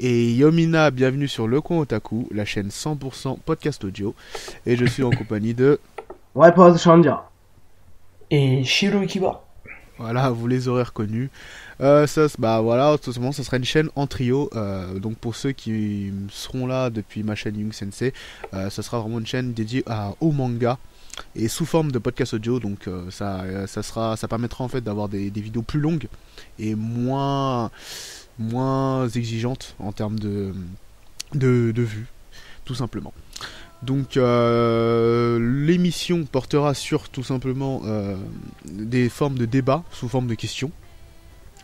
Et Yomina, bienvenue sur Le Coin Otaku, la chaîne 100% podcast audio. Et je suis en compagnie de... Ouais, pas de Shandia. Et Shiro Ikiba. Voilà, vous les aurez reconnus. Bah voilà, tout simplement, ça sera une chaîne en trio. Donc pour ceux qui seront là depuis ma chaîne Young Sensei, ça sera vraiment une chaîne dédiée au manga et sous forme de podcast audio. Donc ça permettra en fait d'avoir des vidéos plus longues et moins exigeantes en termes de vues, tout simplement. Donc l'émission portera sur tout simplement des formes de débat sous forme de questions.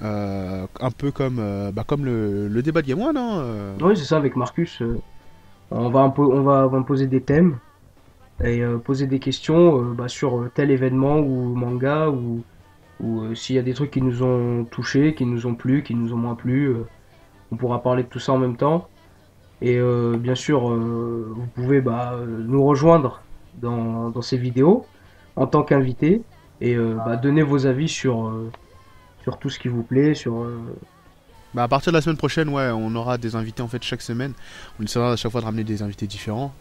Un peu comme le débat de Game One, hein. Oui, c'est ça, avec Marcus. On va poser des thèmes et poser des questions sur tel événement ou manga ou s'il y a des trucs qui nous ont touchés, qui nous ont plu, qui nous ont moins plu. On pourra parler de tout ça en même temps. Et bien sûr, vous pouvez nous rejoindre dans ces vidéos en tant qu'invité et donner vos avis sur tout ce qui vous plaît, Bah à partir de la semaine prochaine, ouais, on aura des invités en fait chaque semaine. On essaiera à chaque fois de ramener des invités différents.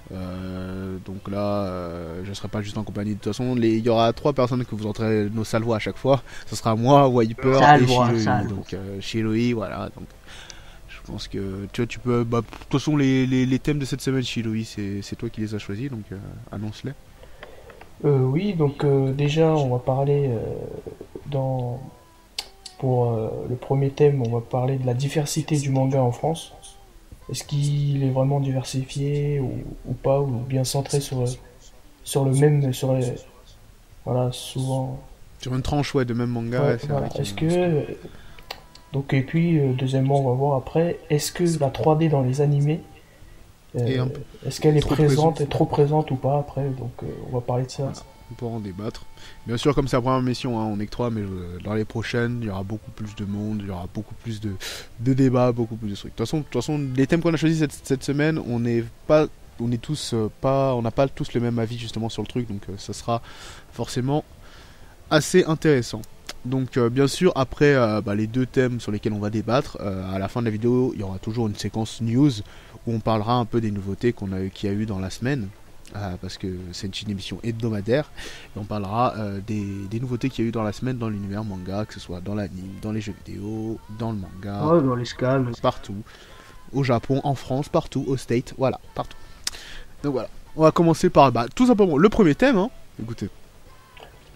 Donc là, je serai pas juste en compagnie. De toute façon, il y aura 3 personnes que vous entendrez nos salvois à chaque fois. Ce sera moi, Wiper et Shiroi. Donc Shiroi, voilà. Donc je pense que tu peux. Bah, de toute façon, les thèmes de cette semaine, Shiroi, c'est toi qui les as choisis, donc annonce-les. Oui, donc déjà, on va parler pour le premier thème, on va parler de la diversité du manga en France. Est-ce qu'il est vraiment diversifié ou pas, ou bien centré sur le même, voilà, souvent. Sur une tranche, ouais, de même manga. Ouais, Ouais, c'est voilà. vrai Est-ce que donc et puis deuxièmement, on va voir après, est-ce que la 3D dans les animés, Et est-ce qu'elle est trop présente, présente. est trop présente ou pas après, donc on va parler de ça. Voilà. On pourra en débattre. Bien sûr, comme c'est la première mission, hein, on est que 3, mais dans les prochaines, il y aura beaucoup plus de monde, il y aura beaucoup plus de débats, beaucoup plus de trucs. De toute façon, les thèmes qu'on a choisis cette semaine, on n'a pas tous le même avis justement sur le truc, donc ça sera forcément assez intéressant. Donc bien sûr, après les 2 thèmes sur lesquels on va débattre, à la fin de la vidéo, il y aura toujours une séquence news où on parlera un peu des nouveautés qu'il y a eu dans la semaine. Parce que c'est une émission hebdomadaire et on parlera des nouveautés qu'il y a eu dans la semaine dans l'univers manga, que ce soit dans l'anime, dans les jeux vidéo, dans le manga, dans les scans. partout, au Japon, en France, partout, au State, voilà, partout. Donc voilà, on va commencer par tout simplement le premier thème, hein. Écoutez.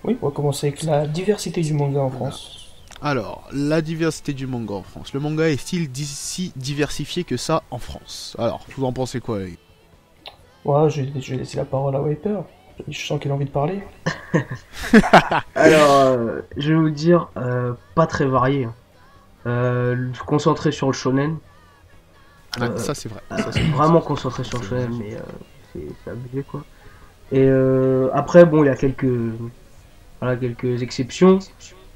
Oui, on va commencer avec la diversité du manga en France. Alors, la diversité du manga en France. Le manga est-il si diversifié que ça en France? Alors, vous en pensez quoi, les... Ouais, je vais laisser la parole à Wiper. Je sens qu'il a envie de parler. Alors, je vais vous dire, pas très varié, hein. Concentré sur le shonen. Ça c'est vrai. Vraiment concentré sur le shonen, mais c'est abusé quoi. Et après, bon, il y a quelques exceptions.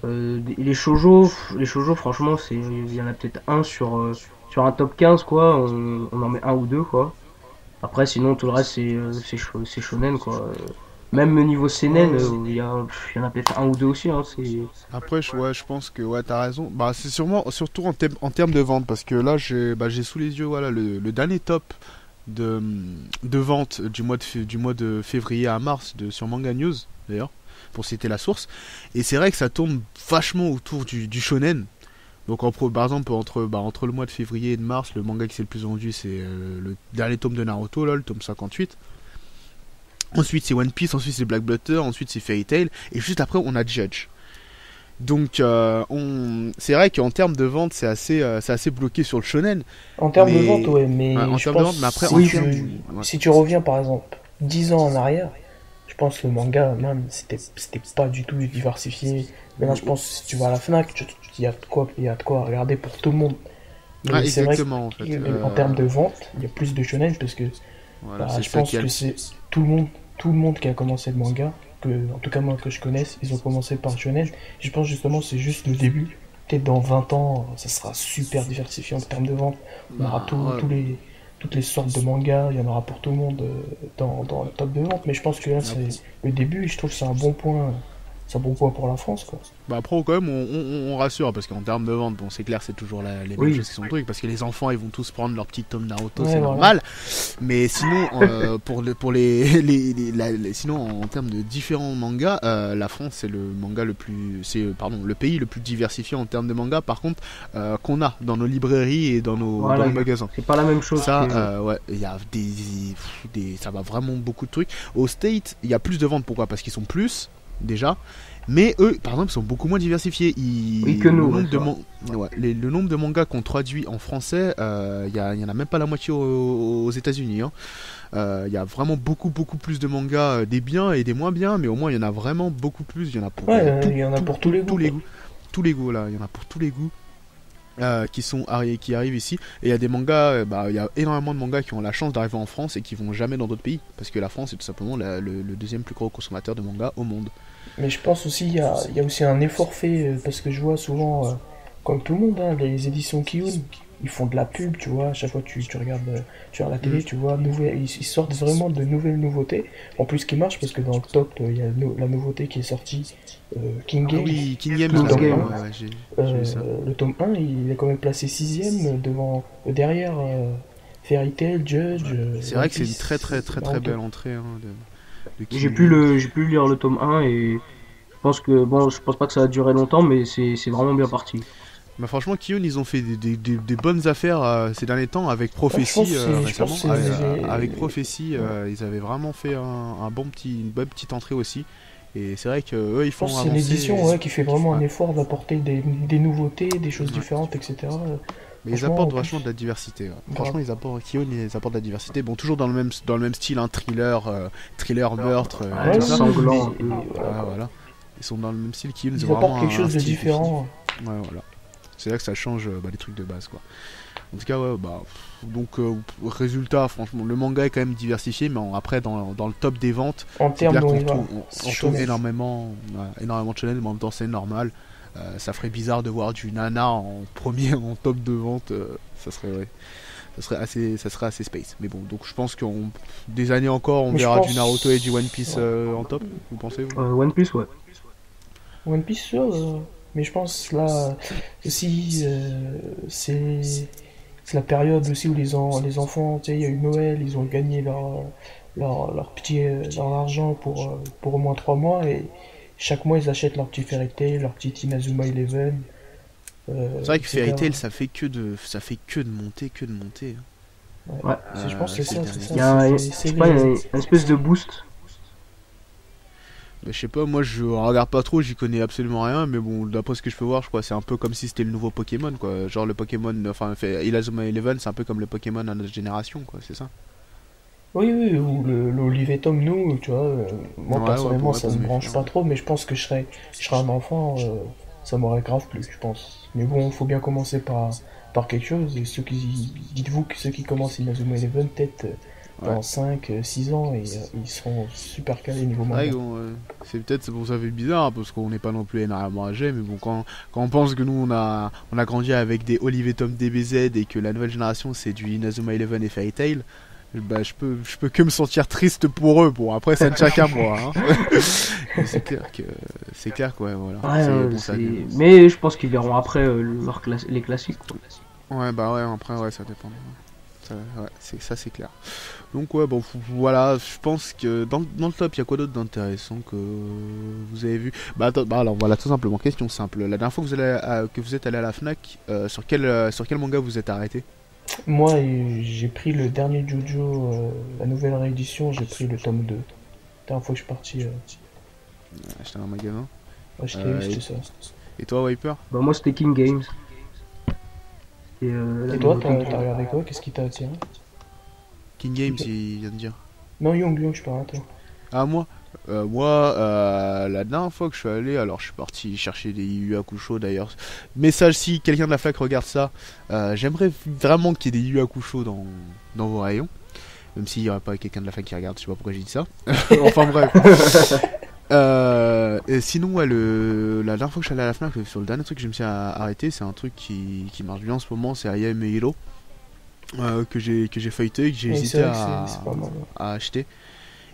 Les shoujo, franchement, il y en a peut-être un sur un top 15 quoi. On en met un ou deux quoi. Après, sinon, tout le reste, c'est shonen, quoi. Même au niveau seinen, il y en a peut-être un ou deux aussi, hein. Après, je pense que ouais, t'as raison. Bah, c'est surtout en termes de vente, parce que là, j'ai sous les yeux, voilà, le dernier top de vente du mois de février à mars sur Manga News, d'ailleurs, pour citer la source. Et c'est vrai que ça tourne vachement autour du shonen. Donc par exemple entre le mois de février et de mars, le manga qui s'est le plus vendu c'est le dernier tome de Naruto, là, le tome 58. Ensuite c'est One Piece, ensuite c'est Black Butter, ensuite c'est Fairy Tail, et juste après on a Judge. Donc c'est vrai qu'en termes de vente c'est assez bloqué sur le shonen. En termes de vente, ouais, mais en je termes de pense vente, mais après si tu reviens par exemple 10 ans en arrière, je pense que le manga même c'était pas du tout diversifié. Maintenant je pense que si tu vas à la Fnac, il y a de quoi regarder pour tout le monde. Mais c'est vrai exactement, en fait. En termes de vente, il y a plus de shonen parce que voilà, je pense que c'est tout le monde qui a commencé le manga, en tout cas moi que je connaisse, ils ont commencé par shonen. Je pense justement c'est juste le début. Peut-être dans 20 ans, ça sera super diversifié en termes de vente. On aura toutes les sortes de mangas, il y en aura pour tout le monde dans le top de vente. Mais je pense que là c'est le début, je trouve que c'est un bon point ça bon point pour la France, quoi. Bah après quand même on rassure parce qu'en termes de vente bon c'est clair c'est toujours les mêmes choses qui sont le truc parce que les enfants ils vont tous prendre leur petit tome Naruto c'est normal mais sinon sinon en termes de différents mangas la France c'est le pays le plus diversifié en termes de mangas par contre qu'on a dans nos librairies et dans nos magasins. C'est pas la même chose. Ouais il y a ça va vraiment beaucoup de trucs. Au State il y a plus de ventes pourquoi parce qu'ils sont plus déjà. Mais eux, par exemple, sont beaucoup moins diversifiés. Oui, que nous. Le nombre de mangas qu'on traduit en français, il y en a même pas la moitié aux États-Unis. Il y a vraiment beaucoup plus de mangas, des biens et des moins biens, mais au moins il y en a vraiment beaucoup plus. Il y en a pour, il y en a pour tous les goûts. Tous les goûts là, il y en a pour tous les goûts. Qui arrivent ici et il y a des mangas il y a énormément de mangas qui ont la chance d'arriver en France et qui vont jamais dans d'autres pays parce que la France est tout simplement le deuxième plus gros consommateur de mangas au monde. Mais je pense aussi il y a aussi un effort fait parce que je vois souvent comme tout le monde les éditions Kiyun ils font de la pub, tu vois, à chaque fois tu regardes sur la télé, tu vois, ils sortent vraiment de nouvelles nouveautés. En plus, qui marche parce que dans le top, il y a la nouveauté qui est sortie, King Game. Oui, King Game, le tome 1, il est quand même placé 6ème derrière Fairy Tail, Judge. C'est vrai que c'est une très belle entrée. J'ai pu lire le tome 1 et je pense pas que ça a duré longtemps, mais c'est vraiment bien parti. Bah franchement, Kiyun, ils ont fait des bonnes affaires ces derniers temps avec Prophétie récemment. Avec Prophétie, ils avaient vraiment fait une bonne petite entrée aussi. Et c'est vrai qu'eux, ils font avancer. C'est une édition qui fait vraiment un effort d'apporter des nouveautés, des choses différentes, etc. Mais ils apportent vachement de la diversité. Franchement, Kiyun, ils apportent de la diversité. Bon, toujours dans le même style, thriller meurtre, sanglant. Voilà. Ils sont dans le même style. Kiyun, ils apportent quelque chose de différent. Ouais, voilà. C'est là que ça change les trucs de base quoi. En tout cas résultat franchement le manga est quand même diversifié mais après dans le top des ventes en termes on trouve énormément de shonen mais en même temps c'est normal. Ça ferait bizarre de voir du nana en premier en top de vente ça serait assez space mais bon donc je pense qu'en des années encore on verra du Naruto et du One Piece en top vous pensez vous One Piece ouais. One Piece mais je pense là aussi c'est la période aussi où les enfants, tu sais, il y a eu Noël, ils ont gagné leur argent pour au moins 3 mois et chaque mois ils achètent leur petit Fairy Tail, leur petit Inazuma Eleven. C'est vrai que Fairy Tail ça fait que de monter. Ouais, je pense que c'est ça. Il y a une espèce de boost. Je sais pas, moi je regarde pas trop, j'y connais absolument rien, mais bon, d'après ce que je peux voir, je crois que c'est un peu comme si c'était le nouveau Pokémon, quoi. Genre le Pokémon, Inazuma Eleven, c'est un peu comme le Pokémon à notre génération, quoi, c'est ça? Oui, ou l'Olivetum, nous, tu vois, moi personnellement ça me branche pas trop, mais je pense que je serais un enfant, ça m'aurait grave plu, je pense. Mais bon, faut bien commencer par quelque chose, et dites-vous que ceux qui commencent Inazuma Eleven, peut-être... dans 5-6 ans et ils seront super calés niveau manga. C'est pour ça que c'est bizarre parce qu'on n'est pas non plus énormément âgés mais bon quand on pense que nous on a grandi avec des Olivetum DBZ et que la nouvelle génération c'est du Inazuma Eleven et Fairy Tail je peux que me sentir triste pour eux. Bon après ça ne tient qu'à moi mais c'est clair quoi voilà. Mais je pense qu'ils verront après les classiques quoi. Après ça dépend. C'est clair. Donc voilà, je pense que dans le top, il y a quoi d'autre d'intéressant que vous avez vu alors voilà, tout simplement, question simple. La dernière fois que vous êtes allé à la Fnac, sur quel manga vous êtes arrêté? Moi, j'ai pris le dernier Jojo, la nouvelle réédition, j'ai pris le tome 2. La dernière fois que je suis parti... acheter un magasin. C'était ça. Et toi, Wiper? Moi, c'était King Games. Et toi, t'as regardé quoi? Qu'est-ce qui t'a attiré? King Games, il vient de dire. Non, Young, je parle à toi. Ah, moi la dernière fois que je suis allé, alors je suis parti chercher des Yu Hakusho d'ailleurs. Message si quelqu'un de la fac regarde ça, j'aimerais vraiment qu'il y ait des Yu Hakusho dans vos rayons. Même s'il n'y aurait pas quelqu'un de la fac qui regarde, je sais pas pourquoi j'ai dit ça. Enfin bref. Et sinon, la dernière fois que je suis allé à la Fnac, sur le dernier truc que je me suis arrêté, c'est un truc qui marche bien en ce moment, c'est I Am Hero, que j'ai feuilleté, que j'ai hésité à acheter.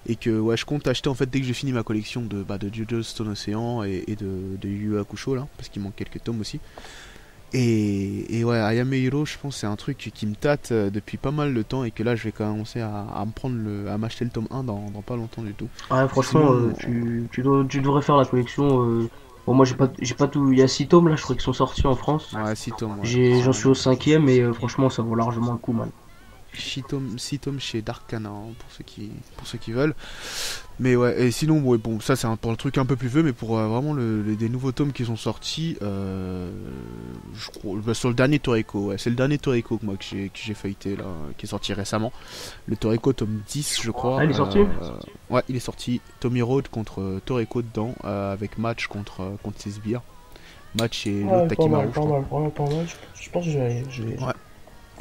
et que ouais, je compte acheter en fait dès que j'ai fini ma collection de JoJo's Stone Ocean et de Yu Yu Hakusho là, parce qu'il manque quelques tomes aussi. Et ouais, Ayame Hiro, je pense que c'est un truc qui me tâte depuis pas mal de temps et que là je vais commencer à me prendre à m'acheter le tome 1 dans pas longtemps du tout. Ouais, franchement, Sinon, tu devrais faire la collection. Bon, moi, j'ai pas tout. Il y a 6 tomes là, je crois qu'ils sont sortis en France. ouais, 6 tomes, ouais. J'en suis au cinquième et franchement, ça vaut largement le coup, man. 6 tomes chez Darkana, hein, pour ceux qui veulent. Mais ouais, et sinon, ouais, bon, ça c'est pour le truc un peu plus vieux, mais pour vraiment des nouveaux tomes qui sont sortis, je crois, bah, sur le dernier Toriko, ouais, c'est le dernier Toriko que j'ai feuilleté là, qui est sorti récemment. Le Toriko tome 10, je crois. Ah, il est sorti ouais, il est sorti. Tommy Road contre Toriko dedans, avec match contre ses sbires. Match et l'autre Takimaru. Vraiment pas mal. Je pense que je vais... Ouais.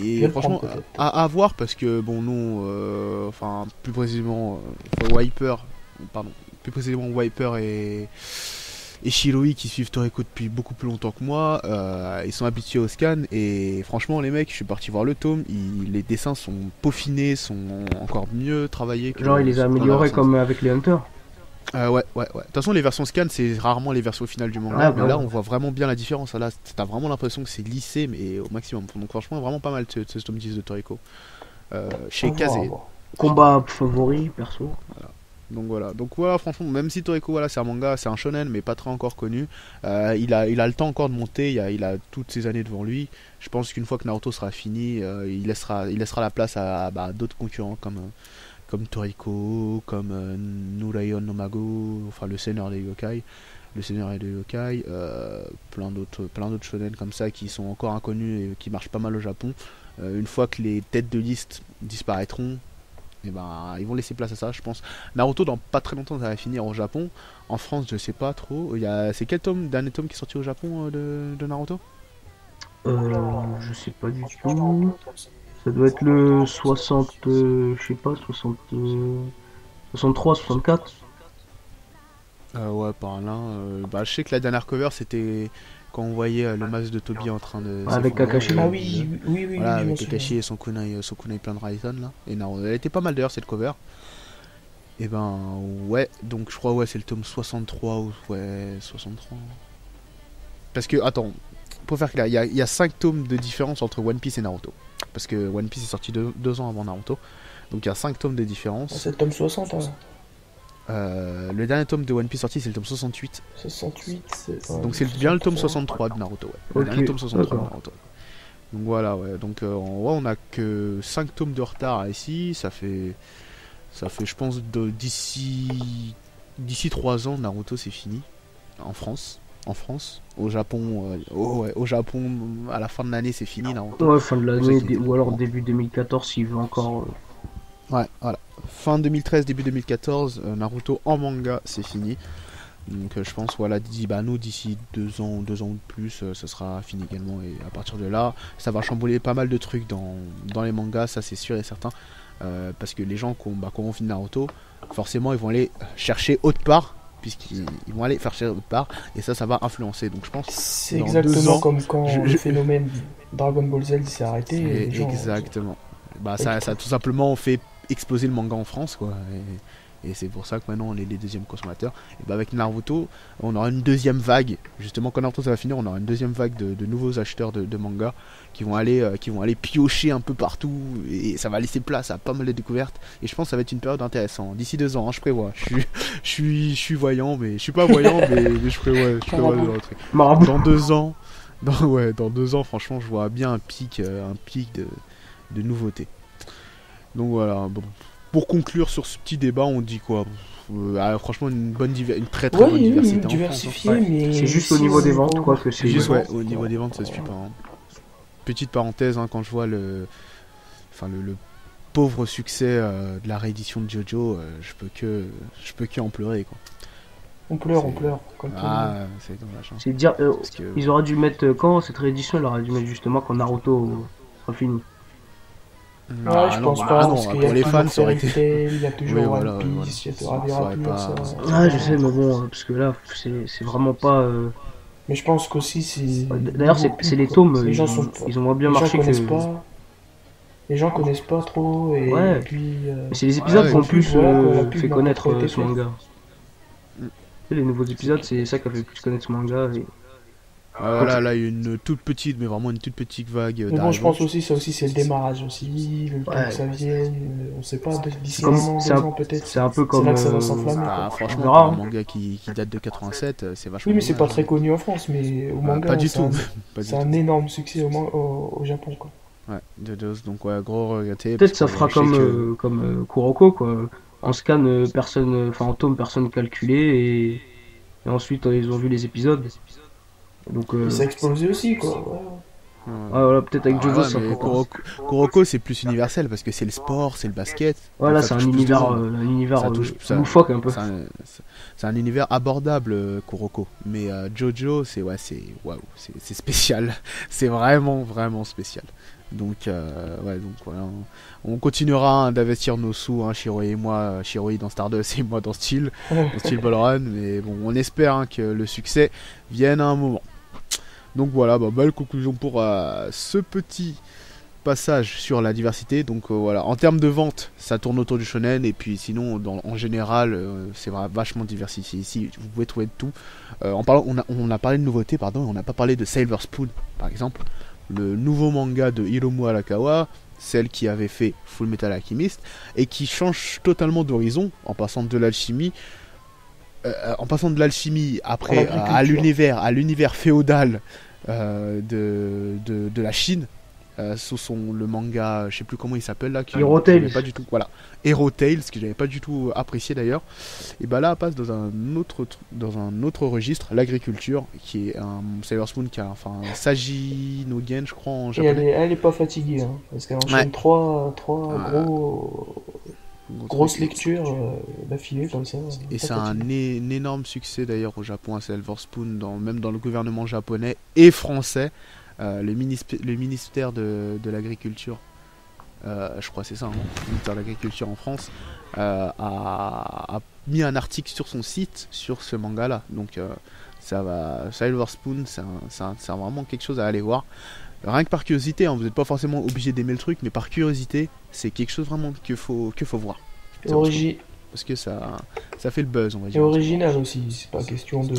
Je vais Et le franchement, prendre, peut-être. à voir parce que bon, non, enfin plus précisément, Wiper, pardon, plus précisément Wiper et Shiroi qui suivent Toriko depuis beaucoup plus longtemps que moi, ils sont habitués au scan et franchement les mecs, je suis parti voir le tome, les dessins sont peaufinés, sont encore mieux travaillés que Genre, il les a améliorés comme avec les Hunters. ouais. De toute façon, les versions scan, c'est rarement les versions finales du manga. Ah, mais bah là, ouais. on voit vraiment bien la différence. Là, t'as vraiment l'impression que c'est lissé, mais au maximum. Donc, franchement, vraiment pas mal ce tome 10 de Toriko. Chez À voir, Kaze. à voir. Combat favori, perso. Donc voilà, franchement, même si Toriko, voilà, c'est un manga, c'est un shonen, mais pas très encore connu. Il a le temps encore de monter. Il a toutes ces années devant lui. Je pense qu'une fois que Naruto sera fini, il laissera la place à d'autres concurrents comme Toriko, comme Nurayon no Mago, enfin le Seigneur des Yokai, plein d'autres shonen comme ça qui sont encore inconnus et qui marchent pas mal au Japon. Une fois que les têtes de liste disparaîtront, et ben ils vont laisser place à ça, je pense. Naruto dans pas très longtemps ça va finir au Japon. En France, je sais pas trop. C'est quel dernier tome qui est sorti au Japon de Naruto? Je sais pas du tout. Ça doit être le 60, je sais pas, 60, 63, 64. Ouais, par là. Je sais que la dernière cover c'était quand on voyait le masque de Toby en train de Avec s'effondrer, Kakashi. Ah oui, voilà, je m'en avec souviens. Kakashi et son kunai plein de Raisen là. Et Naruto, elle était pas mal d'ailleurs cette cover. Et ben ouais, donc je crois ouais c'est le tome 63 ou ouais 63. Parce que attends, pour faire clair, il y a 5 tomes de différence entre One Piece et Naruto. Parce que One Piece est sorti 2 ans avant Naruto. Donc il y a 5 tomes de Ah, différence. c'est le tome 60, hein. Le dernier tome de One Piece sorti c'est le tome 68. 68, c'est... Donc c'est bien le tome 63 de Naruto, ouais. Le Ok, dernier tome 63 de d'accord. Naruto. Donc voilà, ouais. Donc ouais, on a que 5 tomes de retard ici. Ça fait je pense, d'ici 3 ans, Naruto c'est fini. En France. Au Japon, ouais, au Japon, à la fin de l'année c'est fini Naruto. Ouais, fin de Pour ceux l'année, qui étaient ou au alors courant. début 2014 s'il veut encore. Ouais, voilà. Fin 2013, début 2014, Naruto en manga c'est fini. Donc je pense voilà d'ici 2 ans ou de plus ça sera fini également et à partir de là ça va chambouler pas mal de trucs dans les mangas, ça c'est sûr et certain. Parce que les gens qui ont fini Naruto forcément ils vont aller chercher autre part puisqu'ils vont aller chercher autre part et ça va influencer, donc je pense C'est dans exactement 2 ans, comme quand je- le phénomène Dragon Ball Z s'est arrêté. Et les gens... exactement. Ça a tout simplement fait exploser le manga en France quoi. Et c'est pour ça que maintenant on est les deuxièmes consommateurs. Et avec Naruto, on aura une deuxième vague. Justement, quand Naruto ça va finir, on aura une deuxième vague de nouveaux acheteurs de manga qui vont aller piocher un peu partout. Et ça va laisser place à pas mal de découvertes. Et je pense que ça va être une période intéressante. D'ici 2 ans, hein, je prévois. Je suis voyant, mais je suis pas voyant, mais je prévois le truc. Marabout. Dans 2 ans, dans 2 ans, franchement, je vois bien un pic de nouveautés. Donc voilà, bon. Pour conclure sur ce petit débat, on dit quoi? Franchement, une très très bonne Oui, diversité en diversifié, Ouais. mais... C'est juste au si niveau on- des ventes, quoi, que France. c'est. Juste Ouais. ouais, au niveau des ventes, ça suit pas. Hein. Petite parenthèse, hein, quand je vois le pauvre succès de la réédition de JoJo, je peux que en pleurer quoi. On pleure, C'est- comme tout le monde. C'est dommage. Hein. C'est dire, Parce que ils auraient dû mettre quand cette réédition, ils auraient dû mettre justement quand Naruto sera fini. Ouais, je pense pas, non, parce qu'il y pour a les fans, toujours ça aurait été. Fairy Tail, il y a toujours Oui, One voilà, Piece, il y ça aura aurait toujours pas- ça. Ah, je sais, mais bon, parce que là, c'est vraiment pas. Mais je pense qu'aussi, c'est... D'ailleurs, c'est les tomes, Les gens sont... ils ont moins bien Les gens marché connaissent que. pas... les gens connaissent pas trop, et Ouais. puis Mais c'est les épisodes Ouais, qui ont et la plus pub, voilà, quoi, la pub fait n'a pas connaître trop été ce faite. manga. Mm. Tu sais, les nouveaux épisodes, c'est ça qui a fait plus connaître ce manga. Et... Ah, Donc, voilà, là, il y a une toute petite, mais vraiment une toute petite vague Mais bon, je pense d'arrivants. aussi, ça aussi, c'est le démarrage aussi, le temps ouais, que ça vienne, on sait pas, c'est d'ici comme, 1 an, c'est 2 un, ans peut-être, c'est un peu c'est comme. là que ça va s'enflammer, Bah, quoi. On franchement, verra. pour un Hein. manga qui date de 87, c'est Oui, vachement mais c'est pas dommage. très Hein. connu en France, mais au Pas manga, du tout. Pas du c'est un tout. énorme succès au Japon, quoi. Ouais, donc ouais, gros regretté. Parce Peut-être que ça fera je sais comme, que. Kuroko, quoi. En scan, personne, enfin en tome, personne calculé, et ensuite ils ont vu les épisodes. Donc, Et ça a explosé aussi, quoi. Ouais. voilà, peut-être avec Ah Jojo ouais, ça mais pourra. Kuroko c'est plus universel parce que c'est le sport, c'est le basket. Donc Voilà, ça c'est touche plus de monde. un univers Ça touche. loufoque un peu. C'est un univers abordable, Kuroko. Mais Jojo, c'est ouais, c'est waouh, c'est spécial. C'est vraiment, vraiment spécial. Donc, ouais, donc voilà. On continuera hein, d'investir nos sous, hein, Shiroi et moi, Shiroi dans Stardust et moi dans Steel Ball Run. Mais bon, on espère hein, que le succès vienne à un moment. Donc voilà, bah, belle conclusion pour ce petit passage sur la diversité. Donc voilà, en termes de vente, ça tourne autour du shonen. Et puis sinon, en général, c'est vachement diversifié. Ici, vous pouvez trouver de tout. On a parlé de nouveautés, pardon, et on n'a pas parlé de Silver Spoon, par exemple. Le nouveau manga de Hiromu Arakawa, celle qui avait fait Full Metal Alchemist, et qui change totalement d'horizon en passant de l'alchimie. Après à l'univers féodal de la Chine, sous le manga, je sais plus comment il s'appelle là, Hero que j'avais Tales. pas du tout, voilà, Hero Tales, que j'avais pas du tout apprécié d'ailleurs. Et bah là, elle passe dans un autre registre, l'agriculture, qui est un Sailor Spoon qui a enfin un Saji no Gen, je crois en Et japonais. elle est pas fatiguée, hein, parce qu'elle enchaîne Ouais. trois Ah, grosses truc. lectures d'affilée comme ça. Et pas c'est un fatiguée. énorme succès d'ailleurs au Japon à Silver Spoon, même dans le gouvernement japonais et français. Le ministère de l'Agriculture, je crois que c'est ça, hein, le ministère de l'Agriculture en France, a mis un article sur son site sur ce manga-là. Donc ça va, Silver Spoon, c'est vraiment quelque chose à aller voir. Rien que par curiosité, hein, vous n'êtes pas forcément obligé d'aimer le truc, mais par curiosité, c'est quelque chose vraiment qu'il faut voir. Parce que ça fait le buzz, on va Et dire. original aussi, c'est pas question de.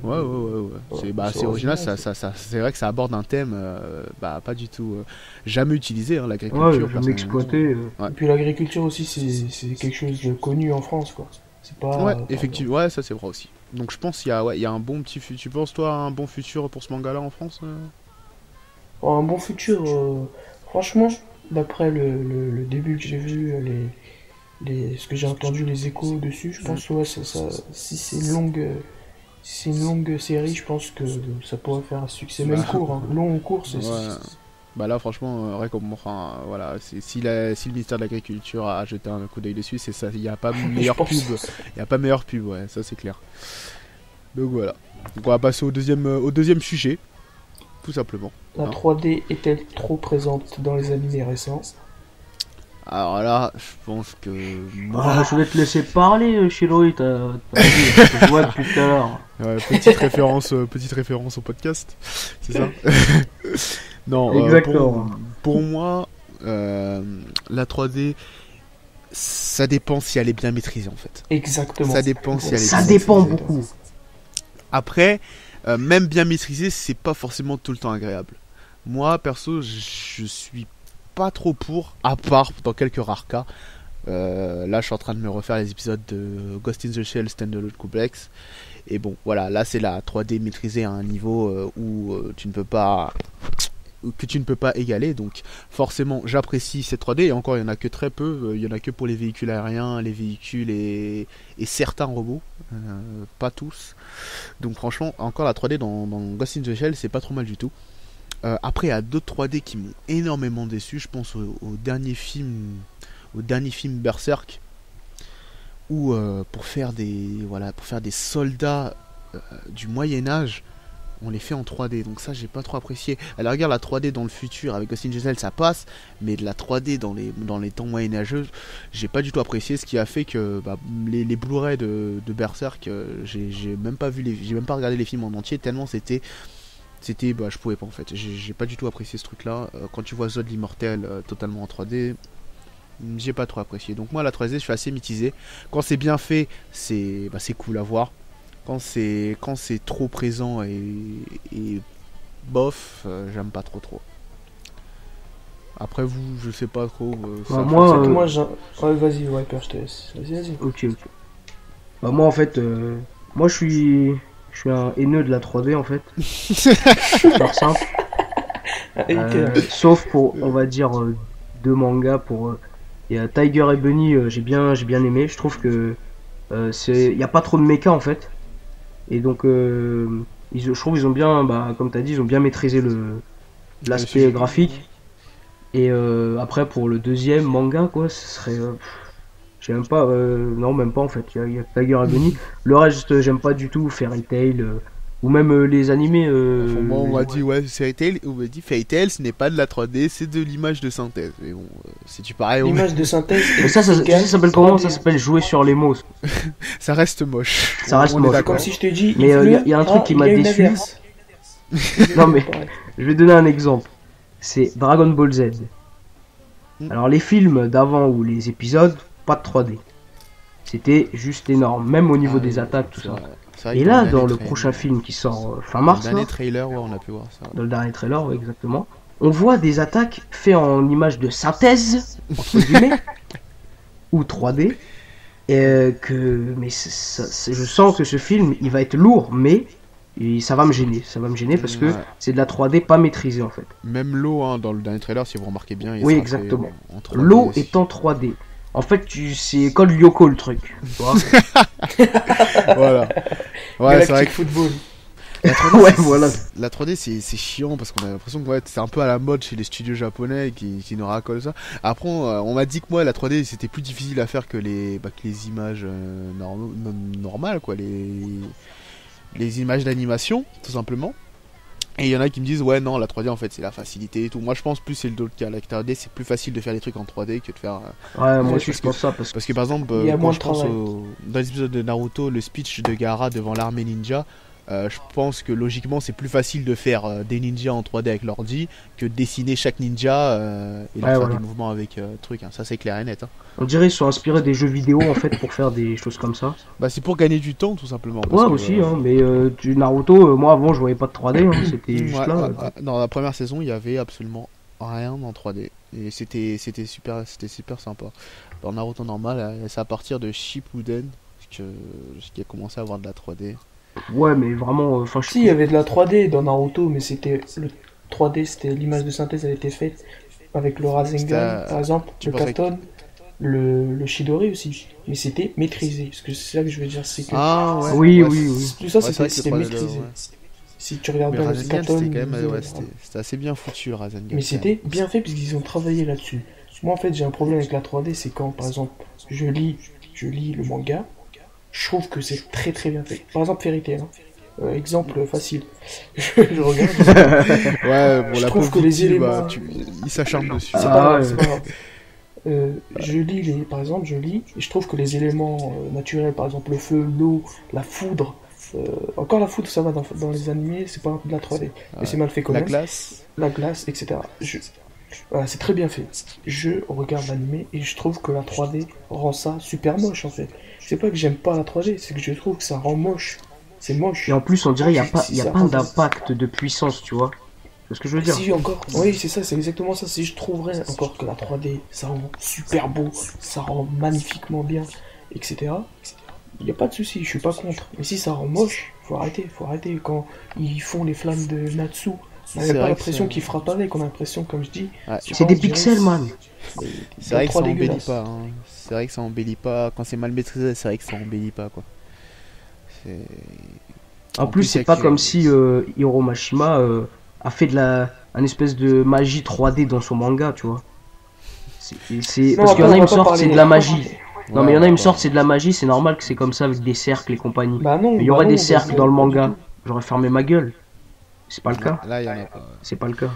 Ouais. Ouais, C'est original, original, c'est vrai que ça aborde un thème pas du tout jamais utilisé, hein, Ouais, l'agriculture. je vais personnellement. m'exploiter. Ouais. Et puis l'agriculture aussi, c'est quelque chose de connu en France, quoi. C'est pas. Ouais, effectivement, ouais, ça c'est vrai aussi. Donc je pense il y a un bon petit futur. Tu penses toi à un bon futur pour ce manga-là en France Un bon futur, franchement, d'après le début que j'ai vu, ce que j'ai entendu, les échos dessus, je pense ouais, si c'est une longue série, je pense que ça pourrait faire un succès, même court, hein. Long ou court, Ouais. Bah là franchement, enfin voilà, si le ministère de l'Agriculture a jeté un coup d'œil dessus, c'est ça, il n'y a pas meilleure pense. pub, il y a pas meilleure pub, ouais, ça c'est clair. Donc voilà. Donc on va passer au deuxième sujet, tout simplement. La 3D est-elle trop présente dans les animés récents? Alors là, je pense que Ah, je vais te laisser parler, Shiroi, t'as dit, je te vois depuis tout à l'heure. Ouais, petite référence au podcast, c'est ça. Non, Exactement. pour moi, la 3D, ça dépend si elle est bien maîtrisée en fait. Exactement. Ça dépend si elle est Ça bien dépend maîtrisée. beaucoup. Après, même bien maîtrisée, c'est pas forcément tout le temps agréable. Moi, perso, je suis pas trop pour, à part dans quelques rares cas. Là, je suis en train de me refaire les épisodes de Ghost in the Shell Standalone Complex. Et bon, voilà, là c'est la 3D maîtrisée à un niveau où tu ne peux pas égaler. Donc forcément, j'apprécie cette 3D. Et encore, il y en a que très peu. Il y en a que pour les véhicules aériens, les véhicules et certains robots, pas tous. Donc franchement, encore la 3D dans Ghost in the Shell, c'est pas trop mal du tout. Après, il y a d'autres 3D qui m'ont énormément déçu. Je pense au dernier film Berserk, où pour faire des soldats du Moyen Âge, on les fait en 3D. Donc ça, j'ai pas trop apprécié. À la rigueur, la 3D dans le futur avec Ghost in the Shell, ça passe, mais de la 3D dans les temps moyenâgeux, j'ai pas du tout apprécié. Ce qui a fait que les Blu-ray de Berserk, j'ai même pas regardé les films en entier tellement c'était C'était, bah, je pouvais pas en fait. J'ai pas du tout apprécié ce truc-là. Quand tu vois Zod l'immortel totalement en 3D, j'ai pas trop apprécié. Donc moi la 3D je suis assez mitigé. Quand c'est bien fait, c'est cool à voir. Quand c'est trop présent et bof, j'aime pas trop. Après vous, je sais pas trop. Bah, moi, Ouais, vas-y, Wiper, je te laisse. Vas-y. ok. Bah, moi, en fait, moi, je suis un haineux de la 3D, en fait. Super simple. Sauf pour, on va dire, deux mangas. Il y a Tiger et Bunny, j'ai bien aimé. Je trouve que il y a pas trop de méca, en fait. Et donc, je trouve qu'ils ont bien, bah, comme tu as dit, ils ont bien maîtrisé l'aspect graphique. Et après, pour le deuxième manga, quoi, ce serait. J'ai même pas. Non, même pas en fait. Il y a Tiger et Bunny. Le reste, j'aime pas du tout. Fairy Tail. Ou même les animés. Moi, on m'a dit, ouais, Fairy Tail. On m'a dit, Fairy Tail, ce n'est pas de la 3D, c'est de l'image de synthèse. Mais bon, si tu parais. L'image de synthèse. Mais ça s'appelle comment? Ça s'appelle jouer sur les mots. Ça reste moche. Ça reste moche. Comme si je te dis. Mais il y a un truc qui m'a déçu. Non, mais je vais donner un exemple. C'est Dragon Ball Z. Alors les films d'avant ou les épisodes, pas de 3D. C'était juste énorme, même au niveau des attaques, tout ça. Et là, dans le prochain film qui sort fin mars, dans le dernier trailer, ouais, on a pu voir ça. Dans le dernier trailer, ouais, exactement. On voit des attaques faites en image de synthèse, entre guillemets, ou 3D. Mais je sens que ce film, il va être lourd, mais ça va me gêner. Ça va me gêner parce que c'est de la 3D pas maîtrisée en fait. Même l'eau, hein, dans le dernier trailer, si vous remarquez bien. Oui, exactement. L'eau est en 3D. En fait, c'est comme Lyoko le truc. Tu vois. Voilà. Ouais, c'est vrai que football. La 3D, ouais, voilà. La 3D, c'est chiant parce qu'on a l'impression que c'est un peu à la mode chez les studios japonais qui nous racolent ça. Après, on m'a dit que moi, la 3D, c'était plus difficile à faire que les images normales, quoi. Les images d'animation, tout simplement. Et il y en a qui me disent, ouais, non, la 3D, en fait, c'est la facilité et tout. Moi, je pense plus c'est le d'autre cas. La 3D, c'est plus facile de faire des trucs en 3D que de faire. Ouais, moi aussi, je pense ça. Parce que par exemple, quand je pense dans les épisodes de Naruto, le speech de Gaara devant l'armée ninja. Je pense que logiquement c'est plus facile de faire des ninjas en 3D avec l'ordi que de dessiner chaque ninja et leur faire des mouvements avec trucs, hein. Ça c'est clair et net, hein. On dirait qu'ils sont inspirés des jeux vidéo en fait pour faire des choses comme ça. Bah c'est pour gagner du temps tout simplement. Ouais aussi, hein, mais du Naruto, moi avant je voyais pas de 3D, hein, c'était juste là. Dans la première saison il y avait absolument rien en 3D et c'était super sympa. Dans Naruto normal, c'est à partir de Shippuden qui a commencé à avoir de la 3D. Ouais, mais vraiment, Si, il y avait de la 3D dans Naruto, mais c'était le 3D, c'était l'image de synthèse, elle était faite avec le Rasengan, par exemple, le Katon, le Chidori aussi. Mais c'était maîtrisé, parce que c'est ça que je veux dire, c'est que... Ah ouais. Oui. Tout ça, c'était maîtrisé. Si tu regardes bien le Katon... C'était assez bien foutu, le Rasengan. Mais c'était bien fait, parce qu'ils ont travaillé là-dessus. Moi, en fait, j'ai un problème avec la 3D, c'est quand, par exemple, je lis le manga, je trouve que c'est très très bien fait. Par exemple, Fairy Tail, hein. Exemple facile. je regarde. Ouais, bon, je trouve que les éléments. Il s'acharne dessus. C'est pas grave. Je lis par exemple, et je trouve que les éléments naturels, par exemple le feu, l'eau, la foudre. Encore la foudre, ça va dans les animés, c'est pas de la 3D. Mais c'est mal fait quand même. La glace, etc. Voilà, c'est très bien fait. Je regarde l'animé et je trouve que la 3D rend ça super moche en fait. C'est pas que j'aime pas la 3D, c'est que je trouve que ça rend moche. C'est moche. Et en plus, on dirait qu'il n'y a pas d'impact de puissance, tu vois. C'est ce que je veux dire. Si encore, oui, c'est ça, c'est exactement ça. Si je trouverais encore que la 3D, ça rend super beau, ça rend magnifiquement bien, etc. Il n'y a pas de souci, je suis pas contre. Mais si ça rend moche, faut arrêter. Quand ils font les flammes de Natsu, on n'a pas l'impression qu'ils frappent avec, on a l'impression, comme je dis... Ouais. C'est des pixels, man. C'est vrai que ça embellit pas, hein. C'est vrai que ça embellit pas. Quand c'est mal maîtrisé, c'est vrai que ça embellit pas, quoi. En plus, c'est pas comme si Hiro Mashima a fait un espèce de magie 3D dans son manga, tu vois. Parce qu'il y en a, ils me sortent, c'est de la magie. Non, mais il y en a, ils me sortent, c'est de la magie, c'est normal que c'est comme ça avec des cercles et compagnie. Bah non, il y aurait des cercles dans le manga, j'aurais fermé ma gueule. C'est pas le cas. Là, il y en a pas. C'est pas le cas.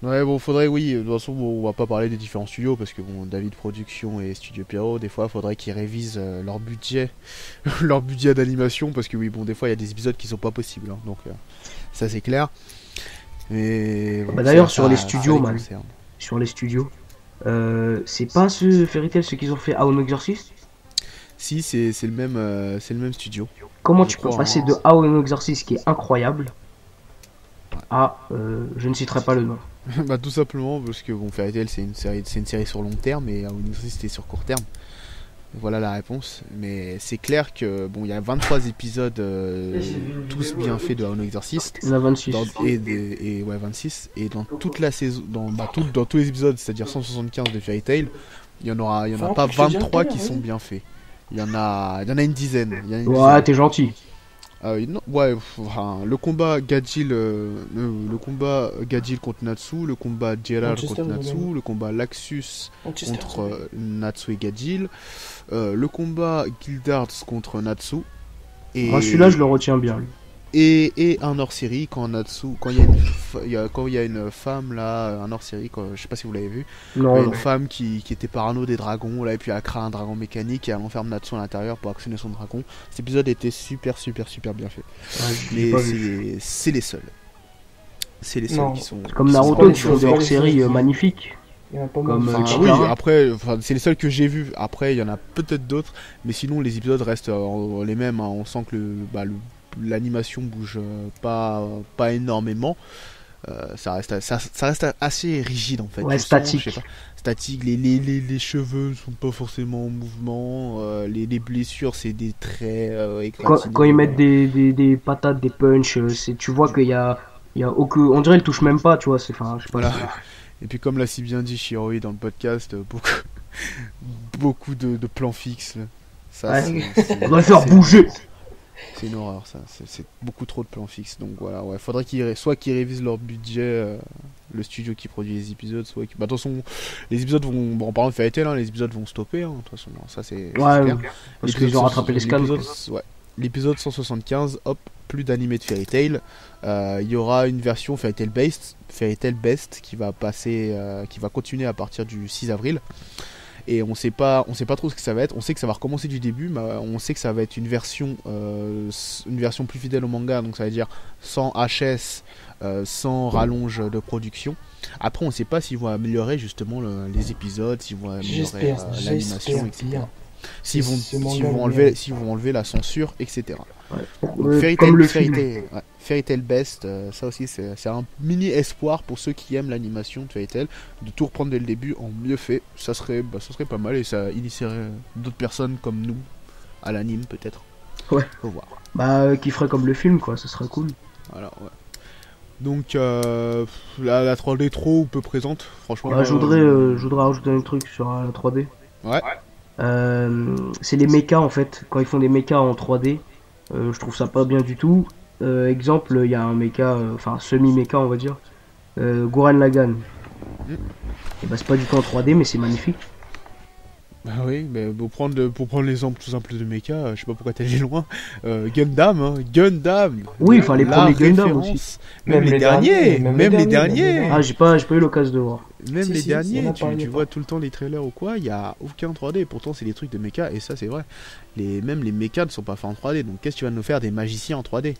Ouais, bon, faudrait, oui, de toute façon, on va pas parler des différents studios parce que, bon, David Production et Studio Pierrot, des fois, faudrait qu'ils révisent leur budget, leur budget d'animation parce que, oui, bon, des fois, il y a des épisodes qui sont pas possibles, hein, donc, ça c'est clair. Mais bon, Bah d'ailleurs, ça, sur les ça studios, les man, concerne. sur les studios, c'est pas ce Fairy Tail, ceux qu'ils ont fait How Exorcist? Si, c'est le même studio, Comment je tu peux crois, passer hein. de How Exorcist, qui est incroyable, à, je ne citerai pas le nom. Bah tout simplement parce que bon, Fairy Tail c'est une série sur long terme et aussi c'était sur court terme. Voilà la réponse. Mais c'est clair que bon, il y a 23 épisodes tous bien faits de How Exorcist. Il y en a 26. Et ouais 26 et dans toute la saison dans tous les épisodes, c'est-à-dire 175 de Fairy Tail, il y en a Faut pas que je te dise 23 un peu, qui vas-y. sont bien faits. Il y en a une dizaine, Ouais, t'es gentil. Non, ouais, enfin, le combat le combat Gadjil contre Natsu, le combat Gerard Manchester, contre vous Natsu, avez- le combat Laxus Manchester, contre vous avez- Natsu et Gadjil, le combat Guildarts contre Natsu et Moi, celui-là, je le retiens bien. Lui. et un hors-série quand il y a quand il y a une femme là, un hors-série, je sais pas si vous l'avez vu, il y a Non, une non. femme qui était parano des dragons là et puis elle crée un dragon mécanique et elle enferme Natsu à l'intérieur pour actionner son dragon. Cet épisode était super bien fait. Ouais, j'ai Mais pas vu. c'est les seuls. C'est les seuls Non. qui sont. Comme qui sont Naruto, les qui font choses, des pas les hors-séries choses. magnifiques. Il y en a pas Comme, mal. Enfin, Chikara. oui, après, c'est les seuls que j'ai vus. Après, il y en a peut-être d'autres, mais sinon les épisodes restent les mêmes, hein. On sent que l'animation bouge pas énormément. Ça reste assez rigide en fait. Ouais, Tu sens, statique. je sais pas, statique. Les cheveux sont pas forcément en mouvement. Les blessures, c'est des traits égratignés. Quand ils mettent des patates, des punchs, tu vois il y a aucun. On dirait qu'ils touchent même pas, tu vois. Enfin, je sais pas. Voilà. Et puis comme l'a si bien dit Shiroi dans le podcast, beaucoup de plans fixes. Là. Ça, Ouais. c'est- On doit le faire c'est- bouger. C'est une horreur, ça. C'est beaucoup trop de plans fixes. Donc voilà, ouais. Faudrait soit qu'ils révisent leur budget, le studio qui produit les épisodes, soit qu'ils... Bah, de toute façon, les épisodes vont... Bon, en parlant de Fairy Tail, hein, les épisodes vont stopper, hein, de toute façon. Ça, c'est Ouais, clair. parce qu'ils ont rattrapé les scans. Ouais. L'épisode 175, hop, plus d'animé de Fairy Tail. Il y aura une version Fairy Tail Best qui va passer, qui va continuer à partir du 6 avril. Et on sait pas trop ce que ça va être. On sait que ça va recommencer du début, mais on sait que ça va être une version plus fidèle au manga, donc ça veut dire sans HS, sans rallonge de production. Après, on sait pas s'ils vont améliorer justement les épisodes, s'ils vont améliorer l'animation, J'espère etc. bien. S'ils vont, Ce manga s'ils vont enlever la censure, etc. Ouais, comme le film. Fairy Tail Best, ça aussi c'est un mini espoir pour ceux qui aiment l'animation de Fairy Tail, de tout reprendre dès le début en mieux fait. Ça serait pas mal et ça initierait d'autres personnes comme nous à l'anime peut-être. Ouais. Faut voir. Bah, qui ferait comme le film, quoi. Ce serait cool. Voilà, ouais. Donc la 3D trop ou peu présente, franchement. Bah, je voudrais rajouter un truc sur la 3D. Ouais. C'est les mechas en fait. Quand ils font des mechas en 3D, je trouve ça pas bien du tout. Exemple, il y a un mecha, enfin semi-mecha on va dire, Gurren Lagann. Et bah c'est pas du tout en 3D mais c'est magnifique. Bah oui, mais pour prendre l'exemple tout simple de mecha, je sais pas pourquoi t'es allé loin. Gundam, hein, Gundam. Oui, enfin les La premiers Gundam référence. aussi. Même les derniers, même les derniers. Ah j'ai pas eu l'occasion de voir. Même Si, les si, derniers, il y en a tu pas, il y a vois pas. tout le temps les trailers ou quoi, il y a aucun 3D, pourtant c'est des trucs de mecha et ça c'est vrai. Même les mechas ne sont pas faits en 3D, donc qu'est-ce que tu vas nous faire des magiciens en 3D?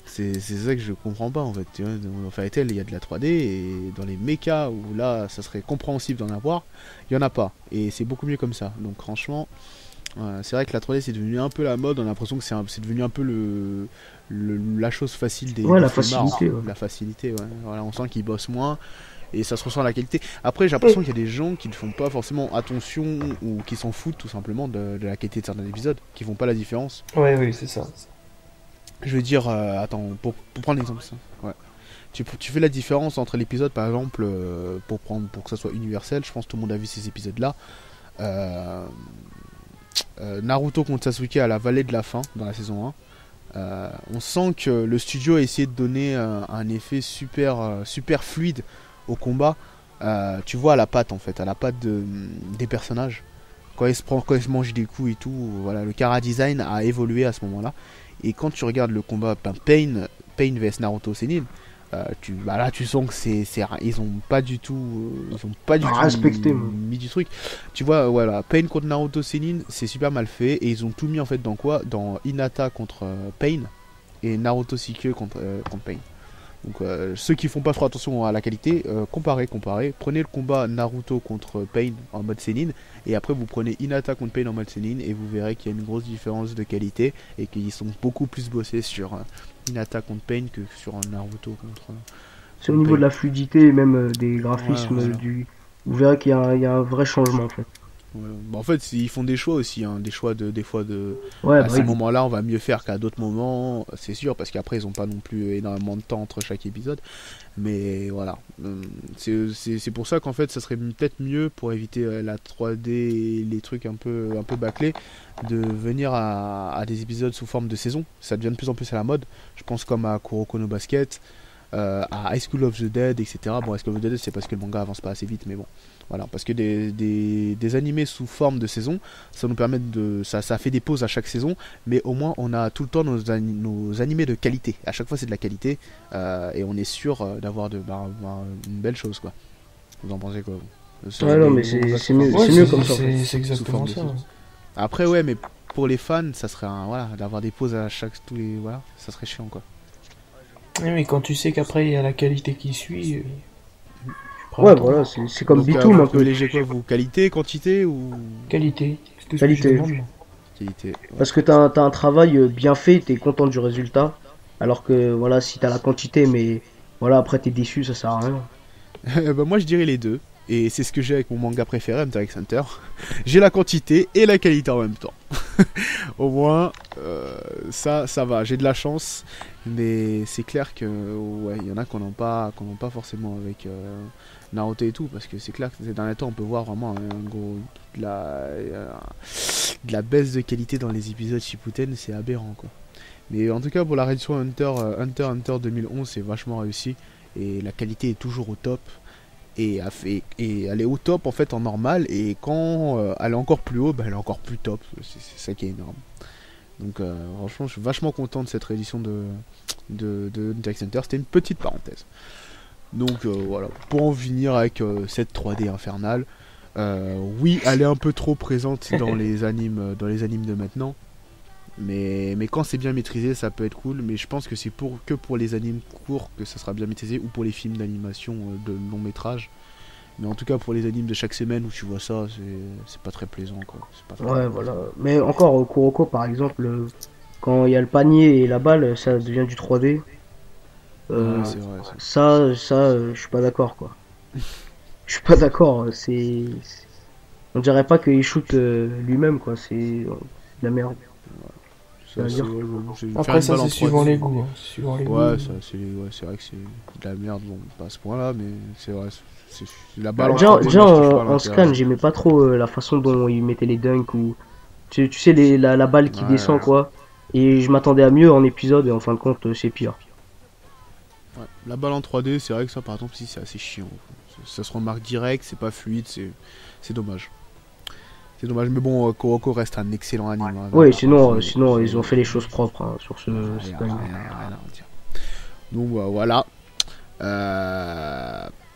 C'est ça que je comprends pas en fait. Tu vois, dans Fairy Tail il y a de la 3D et dans les mechas où là ça serait compréhensible d'en avoir, il y en a pas et c'est beaucoup mieux comme ça. Donc franchement, c'est vrai que la 3D c'est devenu un peu la mode, on a l'impression que c'est devenu un peu la chose facile des Ouais, la flemmards. facilité, ouais. La facilité, ouais. Voilà, on sent qu'ils bossent moins. Et ça se ressent à la qualité. Après, j'ai l'impression qu'il y a des gens qui ne font pas forcément attention ou qui s'en foutent tout simplement de la qualité de certains épisodes, qui font pas la différence. Ouais, oui, c'est ça. Je veux dire, attends, pour prendre l'exemple, ça. Ouais. Tu fais la différence entre l'épisode, par exemple, pour que ça soit universel, je pense que tout le monde a vu ces épisodes-là. Naruto contre Sasuke à la vallée de la fin, dans la saison 1. On sent que le studio a essayé de donner un effet super fluide au combat. Tu vois à la patte en fait, à la patte des personnages. Quand ils se mangent des coups et tout, voilà, le chara design a évolué à ce moment-là. Et quand tu regardes le combat Pain vs Naruto Sennin, là tu sens que ils ont pas du tout respecté, mis du truc. Tu vois, voilà, Pain contre Naruto Sennin, c'est super mal fait et ils ont tout mis en fait dans quoi? Dans Hinata contre Pain et Naruto Sike contre Pain. Donc ceux qui font pas trop attention à la qualité, comparez. Prenez le combat Naruto contre Pain en mode Senin, et après vous prenez Hinata contre Pain en mode Senin, et vous verrez qu'il y a une grosse différence de qualité, et qu'ils sont beaucoup plus bossés sur Hinata contre Pain que sur un Naruto contre... C'est au niveau de la fluidité et même des graphismes, voilà. vous verrez qu'il y a un vrai changement en fait. Ouais. Bah, en fait, ils font des choix aussi, hein, des fois Ouais, à bah ces oui. moments-là, on va mieux faire qu'à d'autres moments, c'est sûr, parce qu'après, ils ont pas non plus énormément de temps entre chaque épisode. Mais voilà, c'est pour ça qu'en fait, ça serait peut-être mieux pour éviter la 3D et les trucs un peu bâclés, de venir à des épisodes sous forme de saison. Ça devient de plus en plus à la mode. Je pense comme à Kuroko no Basket, à High School of the Dead, etc. Bon, High School of the Dead, c'est parce que le manga avance pas assez vite, mais bon. Voilà, parce que des animés sous forme de saison, ça nous permet ça fait des pauses à chaque saison, mais au moins on a tout le temps nos animés de qualité. À chaque fois c'est de la qualité, et on est sûr d'avoir une belle chose, quoi. Vous en pensez quoi, vous? Ouais, non, mais Nouveaux c'est mieux, Ouais, c'est mieux comme ça. En fait. c'est sous exactement forme de ça. saison. Après ouais, mais pour les fans, ça serait voilà, d'avoir des pauses à tous les voilà, ça serait chiant, quoi. Oui, mais quand tu sais qu'après il y a la qualité qui suit, tu prends Ouais, le temps. voilà, c'est comme Donc, Bitoum vous un peu. privilégiez quoi, vous? Qualité, quantité ou Qualité, c'est tout ce que je Qualité. demande, moi. qualité? Ouais. Parce que t'as un travail bien fait, t'es content du résultat. Alors que voilà, si t'as la quantité, mais voilà, après t'es déçu, ça sert à rien. Bah, moi je dirais les deux. Et c'est ce que j'ai avec mon manga préféré, Hunter x Hunter. J'ai la quantité et la qualité en même temps. Au moins, ça va. J'ai de la chance. Mais c'est clair que ouais, il y en a qu'on n'a pas forcément avec Naruto et tout. Parce que c'est clair que ces derniers temps, on peut voir vraiment un gros de la baisse de qualité dans les épisodes Shippuden. C'est aberrant, quoi. Mais en tout cas, pour la réédition Hunter x Hunter 2011, c'est vachement réussi. Et la qualité est toujours au top. Et elle est au top en fait en normal, et quand elle est encore plus haut, bah, elle est encore plus top. C'est ça qui est énorme. Donc franchement, je suis vachement content de cette réédition de Hunter x Hunter. C'était une petite parenthèse. Donc voilà, pour en finir avec cette 3D infernale, oui, elle est un peu trop présente dans les animes de maintenant. Mais quand c'est bien maîtrisé, ça peut être cool. Mais je pense que c'est que pour les animes courts que ça sera bien maîtrisé, ou pour les films d'animation de long métrage. Mais en tout cas, pour les animes de chaque semaine où tu vois ça, c'est pas très plaisant, quoi. C'est pas très Ouais, plaisant. voilà. Mais encore, Kuroko par exemple, quand il y a le panier et la balle, ça devient du 3D. Ouais, c'est vrai. Ça. Je suis pas d'accord, quoi. Je suis pas d'accord. On dirait pas qu'il shoot lui-même, quoi. C'est de la merde. Ça, va c'est dire. vrai, bon, faire Après une ça balle en c'est suivant 3D. les goûts, hein. Suivant les Ouais, goûts. c'est vrai que c'est de la merde. Bon, pas à ce point-là, mais c'est vrai. La Bah, balle en déjà 3D, déjà moi, je touche pas à en l'intérieur. scan, j'aimais pas trop la façon dont ils mettaient les dunks ou tu sais la balle qui Ouais. descend quoi. Et je m'attendais à mieux en épisode et en fin de compte c'est pire. Ouais. La balle en 3D, c'est vrai que ça, par exemple, si c'est assez chiant. Ça se remarque direct, c'est pas fluide, c'est dommage. C'est dommage, mais bon, Kuroko reste un excellent anime. Hein, Ouais, sinon c'est- ils ont fait les choses propres hein, sur cet anime. rien à dire. Donc voilà.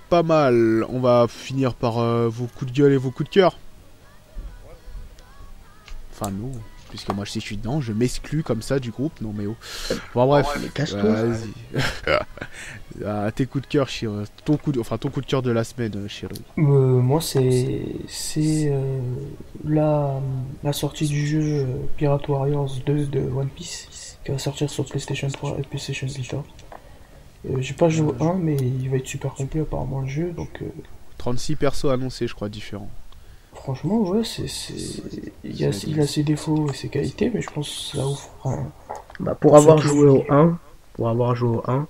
Pas mal. On va finir par vos coups de gueule et vos coups de cœur. Enfin, nous, puisque moi, si je suis dedans, je m'exclus comme ça du groupe. Non, mais oh. Bon, bref. Mais casse-toi. Vas-y. Tes coups de cœur, Chiro. Ton coup de cœur de la semaine, Chiro. Moi c'est la sortie du jeu Pirate Warriors 2 de One Piece qui va sortir sur PlayStation 3 et PlayStation Vita. J'ai pas joué au 1 mais il va être super complet apparemment le jeu donc 36 persos annoncés, je crois, différents. franchement ouais il a ses défauts et ses qualités mais je pense que ça offre Bah, pour Pour avoir ceux qui joué au ont- 1,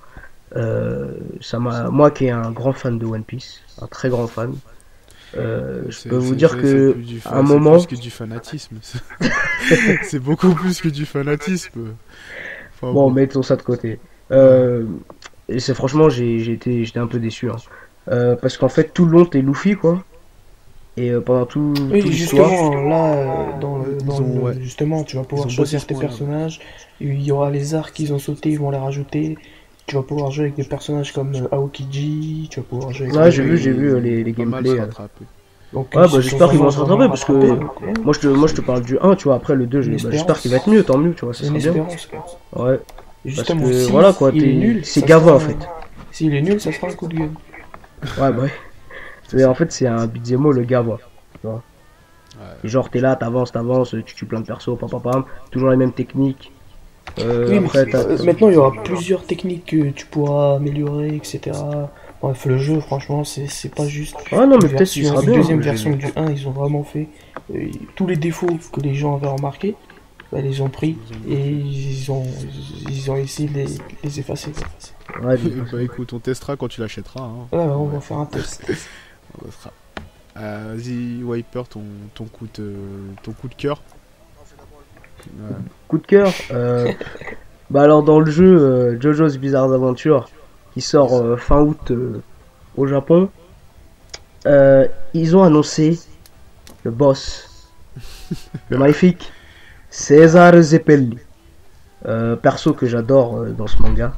ça m'a moi qui est un grand fan de One Piece, un très grand fan. Je peux vous dire que à un moment C'est plus que du fanatisme. C'est beaucoup plus que du fanatisme. Enfin, bon, mettons ça de côté. Et c'est franchement, j'étais un peu déçu. Hein. Parce qu'en fait, tout le long, t'es Luffy, quoi. Et pendant tout Oui, l'histoire. justement, là, ouais. justement, tu vas pouvoir Ils ont choisir bossé tes ce point-là. personnages. Il y aura les arcs qu'ils ont sautés, ils vont les rajouter. Tu vas pouvoir jouer avec des personnages comme Aokiji, tu vas pouvoir jouer avec Ouais, j'ai Oui, vu les pas mal gameplays. se rattraper. Donc, Ouais, bah, ils se j'espère sont qu'ils vont vraiment, se rattraper, vraiment parce que rattrapés, donc, ouais. Moi, je te parle du 1, tu vois. Après, le 2, Une j'espère espérance. qu'il va être mieux, tant mieux, tu vois. Ça C'est une sera bien. espérance, quoi. Ouais. Et Parce justement, que si voilà, quoi. il est nul, C'est ça gavant, sera- en fait. S'il est nul, ça sera un coup de gueule. Ouais, bah ouais. En fait, c'est un beat'em all, le gars, moi. Tu vois. Et genre, t'es là, t'avances, tu tues plein de persos, pam, pam, pam. Toujours les mêmes techniques. Oui, Après, mais maintenant il y aura plusieurs techniques que tu pourras améliorer, etc. Bref, le jeu, franchement, c'est pas juste Ah non, mais une peut-être qu'il sera une bien. deuxième version du 1, ils ont vraiment fait tous les défauts que les gens avaient remarqués, bah, ils les ont pris et ils ont essayé de les effacer. Quoi. Ouais, Bah écoute, on testera quand tu l'achèteras. Hein. Ouais, on va faire un test. On testera. Vas-y, Wiper, ton coup de cœur. Ouais. coup de cœur. Bah alors dans le jeu JoJo's Bizarre Adventure qui sort fin août au Japon, ils ont annoncé le boss, le magnifique César Zeppelli, perso que j'adore dans ce manga.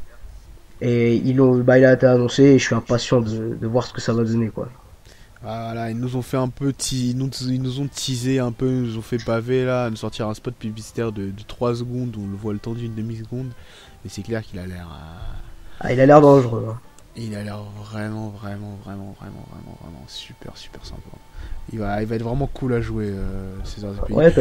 Et il a été annoncé et je suis impatient de voir ce que ça va donner quoi. Voilà, ils nous ont fait un peu ils nous ont teasé un peu, ils nous ont fait baver là, à nous sortir un spot publicitaire de 3 secondes où on le voit le temps d'une demi-seconde. Mais c'est clair qu'il a l'air. Ah, il a l'air dangereux. Hein. Il a l'air vraiment super sympa. Il va être vraiment cool à jouer, César Zeppelin. Ouais.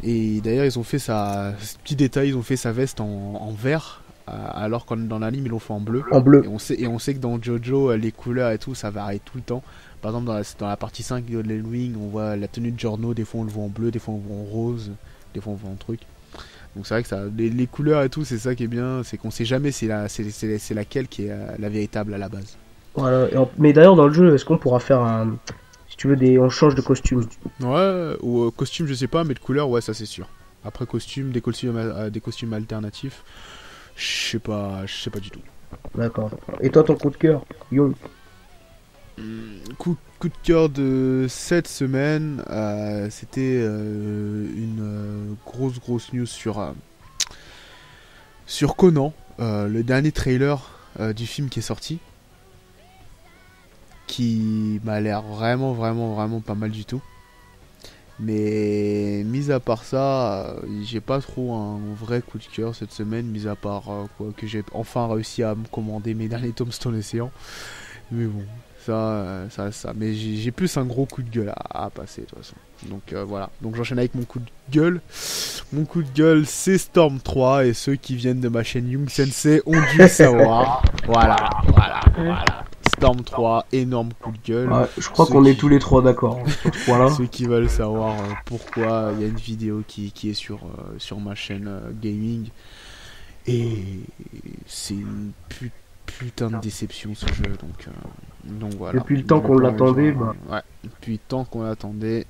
Et d'ailleurs, ils ont fait petit détail, ils ont fait sa veste en vert. Alors que dans l'anime ils l'ont fait en bleu. Et on sait que dans JoJo les couleurs et tout ça varie tout le temps. Par exemple dans la partie 5 de l'Halloween on voit la tenue de Giorno, des fois on le voit en bleu, des fois on le voit en rose, des fois on le voit en truc. Donc c'est vrai que ça, les couleurs et tout c'est ça qui est bien, c'est qu'on sait jamais c'est laquelle qui est la véritable à la base. Voilà. Mais d'ailleurs dans le jeu est-ce qu'on pourra faire un... Si tu veux on change de costume. Ouais, ou costume je sais pas mais de couleur ouais ça c'est sûr. Après costume, des costumes alternatifs. Je sais pas du tout. D'accord. Et toi, ton coup de cœur, Young? Coup de cœur de cette semaine, c'était une grosse news sur Conan, le dernier trailer du film qui est sorti, qui m'a l'air vraiment pas mal du tout. Mais mis à part ça, j'ai pas trop un vrai coup de cœur cette semaine, mis à part que j'ai enfin réussi à me commander mes derniers tomes Stone Ocean. Mais bon, ça. Mais j'ai plus un gros coup de gueule à passer de toute façon. Donc voilà. Donc j'enchaîne avec mon coup de gueule. Mon coup de gueule, c'est Storm 3 et ceux qui viennent de ma chaîne Young Sensei ont dû le savoir. Voilà. Storm 3, énorme coup de gueule. Ouais, je crois qu'on est tous les trois d'accord sur ce point-là. Ceux qui veulent savoir pourquoi, il y a une vidéo qui est sur ma chaîne gaming. Et c'est une putain de déception ce jeu. Donc voilà. Depuis le temps qu'on l'attendait, bah. Ouais, depuis le temps qu'on l'attendait,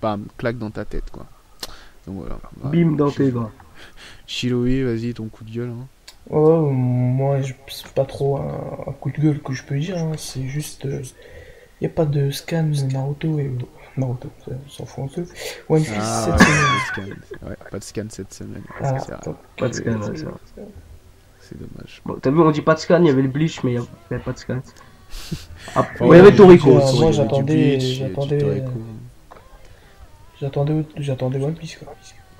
bam, claque dans ta tête quoi. Donc voilà. Bim dans tes bras. Chiloé, vas-y, ton coup de gueule. Hein. Oh, moi, c'est pas trop un coup de gueule que je peux dire, hein. C'est juste. Y a pas de scan Naruto et. Naruto, on s'en fout un peu. One Piece cette semaine. Ouais, pas de scan cette semaine. Ah, pas de scan, c'est dommage. Bon, t'as vu, on dit pas de scan, il y avait le Bleach, mais il y avait pas de scan. Ah, ouais, il y avait Toriko. Moi, j'attendais One Piece quoi.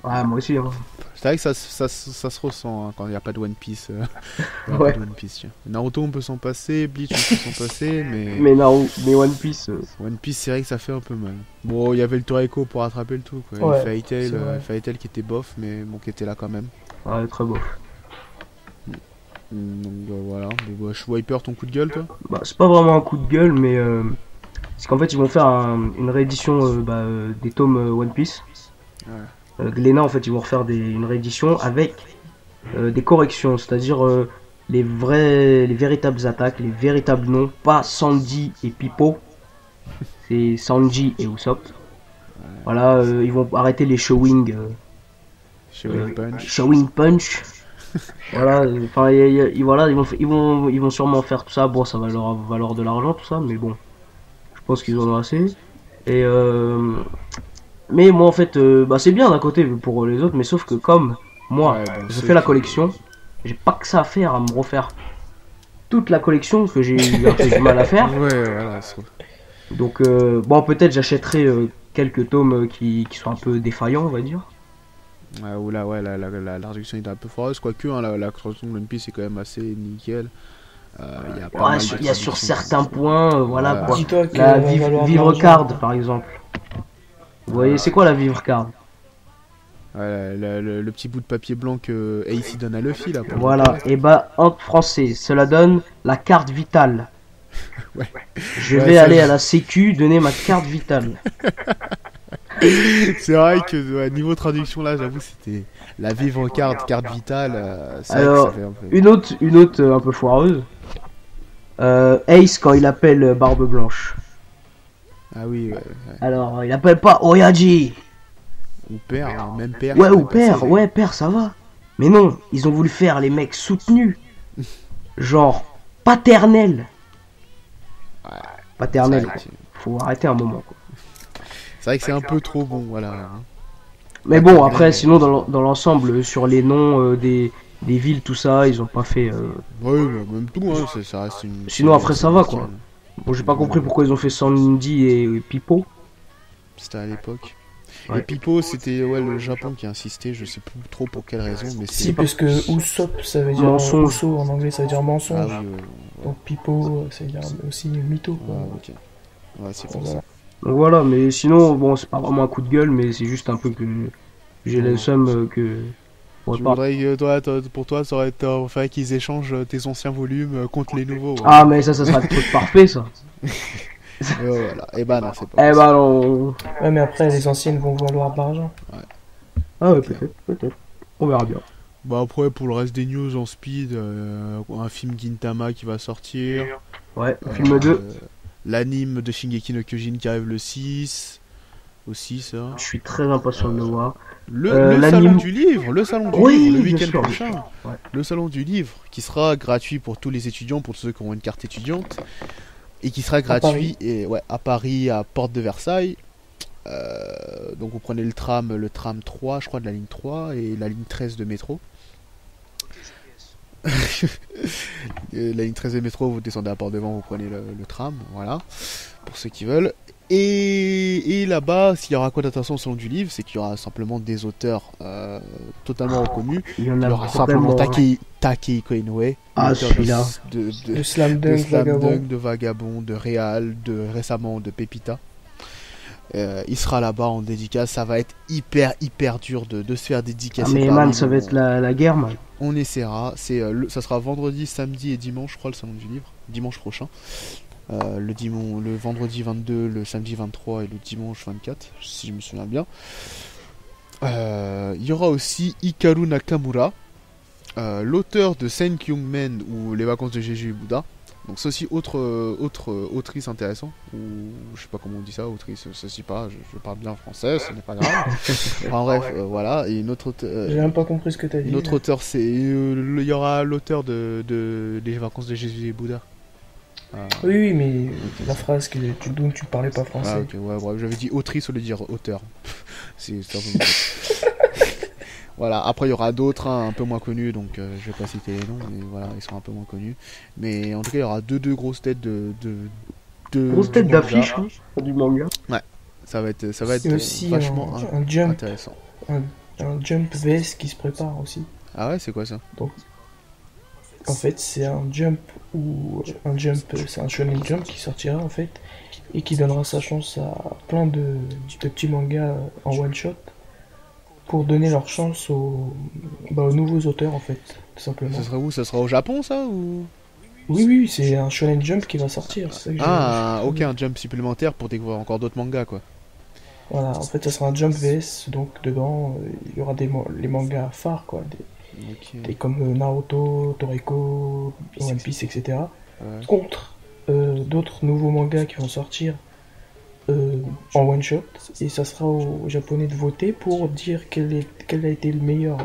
Ouais, moi aussi. Hein. C'est vrai que ça se ressent hein, quand il n'y a pas de One Piece. Ouais. Pas de One Piece tiens. Naruto on peut s'en passer, Bleach on peut s'en passer, mais. Mais One Piece. One Piece c'est vrai que ça fait un peu mal. Bon, il y avait le Toriko pour rattraper le tout. Quoi. Ouais, Fairy Tail qui était bof, mais bon, qui était là quand même. Ouais, très beau. Donc voilà. Bon, Wiper, ton coup de gueule toi? Bah, c'est pas vraiment un coup de gueule, mais. C'est qu'en fait, ils vont faire une réédition des tomes One Piece. Ouais. Glénat, en fait, ils vont refaire une réédition avec des corrections, c'est-à-dire les véritables attaques, les véritables noms, pas Sanji et Pipo, c'est Sanji et Usopp. Ouais. Voilà, ils vont arrêter les Showing Punch. Voilà, enfin, voilà, ils vont sûrement faire tout ça. Bon, ça va leur valoir de l'argent, tout ça, mais bon, je pense qu'ils en ont assez. Et mais moi en fait, c'est bien d'un côté pour les autres, mais sauf que comme moi, je fais la collection, j'ai pas que ça à faire à me refaire toute la collection que j'ai eu un peu du mal à faire. Ouais, voilà. Donc bon, peut-être j'achèterai quelques tomes qui sont un peu défaillants, on va dire. Ou là, ouais, la réduction est un peu foireuse, quoique hein, la traduction de One Piece est quand même assez nickel. Il y a pas Ouais, mal sur- de il y a sur traductions. certains points, voilà Ouais. quoi. Dis-toi que La va valoir de vivre l'argent. card, par exemple. Vous voyez, c'est quoi la vivre card? Ouais, le petit bout de papier blanc que Ace il donne à Luffy là. Pour le Voilà, repère. et bah en français, cela donne la carte vitale. Ouais. Je Ouais, vais ça, aller à la sécu donner ma carte vitale. C'est vrai que ouais, niveau traduction là, j'avoue, c'était la vivre carte vitale. C'est vrai que Alors, ça fait un peu. une autre un peu foireuse. Ace quand il appelle Barbe Blanche. Ah oui, ouais. Alors, il appelle pas Oyaji. Ou père, hein, même père. Ouais, ça ou aurait passé. père, ouais, père, ça va. Mais non, ils ont voulu faire les mecs soutenus. Genre, paternel. Ouais. Paternel, C'est quoi. vrai que- Faut arrêter un moment, quoi. C'est vrai que c'est un peu trop bon, voilà. Hein. Mais Paternel, bon, après, sinon, c'est dans l'ensemble, sur les noms des villes, tout ça, ils ont pas fait. Ouais, bah, même tout, hein, ça reste une. Sinon, après, ça va, quoi. style. Bon, j'ai pas compris pourquoi ils ont fait Sandy et Pipo. C'était à l'époque. Ouais. Et Pipo, c'était ouais, le Japon qui insistait, je sais plus trop pour quelle raison, mais Si, c'est. parce que Usopp, ça veut dire Mensonge. Uso en anglais, ça veut dire Ah mensonge. oui, ouais, Donc Pipo, ça veut dire aussi mytho. quoi. ouais, ok. Ouais, c'est pour Voilà. ça. Donc voilà, mais sinon, bon, c'est pas vraiment un coup de gueule, mais c'est juste un peu que j'ai le seum que. Ouais, Tu pas. voudrais que pour toi, ça aurait été enfin, qu'ils échangent tes anciens volumes contre les nouveaux. Ouais. Ah, mais ça sera le truc parfait, ça. Et voilà. Et bah non, c'est pas Eh possible. bah non. Ouais, mais après, les anciennes vont valoir de l'argent. Ah ouais, peut-être. On verra bien. Bah après, pour le reste des news en speed, un film Gintama qui va sortir. Ouais, film 2. L'anime de Shingeki no Kyojin qui arrive le 6. Aussi ça. Je suis très impatient de le voir. Le l'anime- salon du livre, le salon du Oui, livre, le bien week-end sûr, prochain. bien sûr. Ouais. Le salon du livre qui sera gratuit pour tous les étudiants, pour ceux qui auront une carte étudiante. Et qui sera gratuit à Paris, à Porte de Versailles. Donc vous prenez le tram 3, je crois, de la ligne 3 et la ligne 13 de métro. La ligne 13 de métro, vous descendez à Port-de-Vent, vous prenez le tram, voilà, pour ceux qui veulent. Et là-bas, s'il y aura quoi d'intéressant au salon du livre, c'est qu'il y aura simplement des auteurs totalement reconnus. Il y en Il y a aura simplement vraiment. Takehiko Inoue, Ah, l'auteur celui-là. Le Slam de Dunk, Slam Vagabond. Dunk, de Vagabond, de Real, de récemment de Pepita. Il sera là-bas en dédicace, ça va être hyper dur de se faire Ah, dédicacer. mais par man, les ça va noms. être la guerre, man. On essaiera, ça sera vendredi, samedi et dimanche, je crois, le salon du livre, dimanche prochain. Le vendredi 22, le samedi 23 et le dimanche 24, si je me souviens bien. Il y aura aussi Hikaru Nakamura, l'auteur de Sen Kyung-men ou Les vacances de Jeju et Bouddha. Donc c'est aussi autre autrice intéressant, ou je sais pas comment on dit ça, autrice, ça se dit pas, je parle bien français, ce n'est pas grave. Enfin bref, voilà, et une autre J'ai même pas compris ce que t'as dit. notre auteur, c'est il y aura l'auteur de Les vacances de Jésus et Bouddha. Oui, mais la phrase dont tu parlais pas Ah, français. ok, ouais, bref, j'avais dit autrice au lieu de dire auteur. C'est simplement ça. Voilà, après il y aura d'autres un peu moins connus, donc je vais pas citer les noms, mais voilà, ils sont un peu moins connus. Mais en tout cas, il y aura deux grosses têtes Grosse tête du manga. d'affiche hein, du manga. Ça va être C'est aussi vachement un jump, intéressant. un jump VS qui se prépare aussi. Ah ouais, c'est quoi ça? En fait, c'est un jump c'est un shonen jump qui sortira en fait et qui donnera sa chance à plein de petits mangas en one shot pour donner leur chance aux nouveaux auteurs en fait, tout simplement. Ça sera où? Ça sera au Japon ça ou? Oui, c'est un shonen jump qui va sortir. C'est ça que Ok, un jump supplémentaire pour découvrir encore d'autres mangas quoi. Voilà, en fait, ça sera un jump VS, donc dedans il y aura les mangas phares quoi, des comme Naruto, Toriko, One Piece, etc. Ouais. Contre d'autres nouveaux mangas qui vont sortir en one shot, et ça sera aux japonais de voter pour dire quel a été le meilleur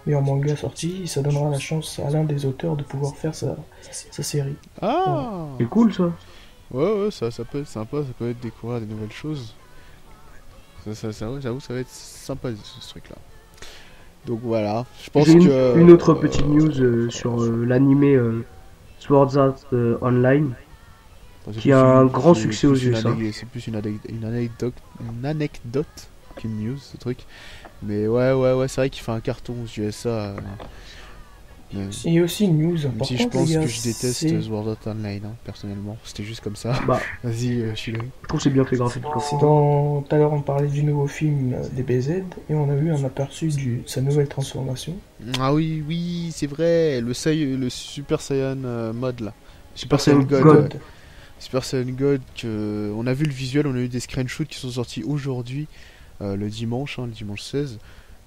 manga sorti, et ça donnera la chance à l'un des auteurs de pouvoir faire sa série. Ah C'est cool ça. ouais, ça peut être sympa, ça peut être découvrir des nouvelles choses. Ouais, j'avoue, ça va être sympa ce truc-là. Donc voilà, je pense J'ai que... une autre petite news sur l'animé Swords Art Online. qui a un grand succès aux USA. C'est plus une anecdote qu'une news, ce truc. Mais ouais, c'est vrai qu'il fait un carton aux USA. Mais, Et aussi une news même importante, si je pense les gars, que je déteste c'est Sword Art Online, hein, personnellement. C'était juste comme ça. Bah, Vas-y, je suis là. je trouve que c'est bien fait graphiquement. c'est dans... Tout à l'heure, on parlait du nouveau film DBZ, et on a eu un aperçu de sa nouvelle transformation. Ah oui, oui, c'est vrai. Le Super Saiyan mode là. Super Saiyan God. God. Ouais. Super Saiyan God, on a vu le visuel, on a eu des screenshots qui sont sortis aujourd'hui, le dimanche 16.